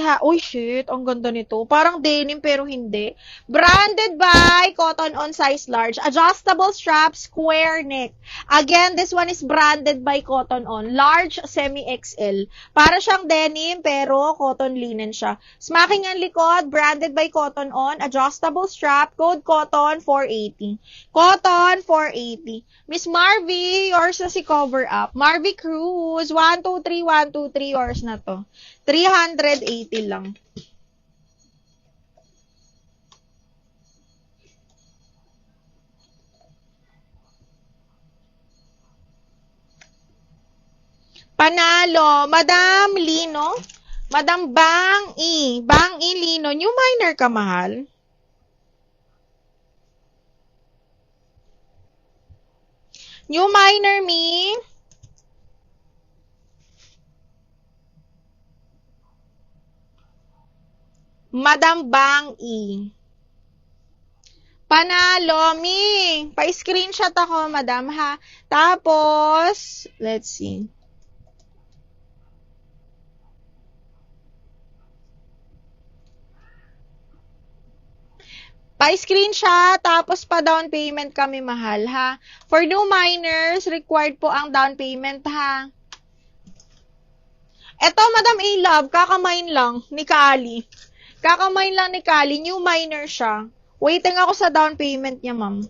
ha. Uy, shit. Ang ganda nito. Parang denim pero hindi. Branded by Cotton On size large. Adjustable strap, square neck. Again, this one is branded by Cotton On. Large, semi-XL. Para siyang denim pero cotton linen siya. Smacking ang likod, branded by Cotton On. Adjustable strap, code Cotton 480. Cotton 480. Miss Marvy, yours na si cover up. Marvy Cruz, 123, 123, yours na to. 380 lang. Panalo, Madam Lino, Madam Bang E Lino, new minor ka, mahal? New minor, me? Madam Bang E. Panalo, me. Pa-screenshot ako, madam, ha? Tapos, let's see. Pa-screenshot, tapos pa-down payment kami, mahal, ha? For new minors, required po ang down payment, ha? Eto, Madam A-Love, kakamain lang ni Kali. Kakamain lang ni Kali, new minor siya. Waiting ako sa down payment niya, ma'am.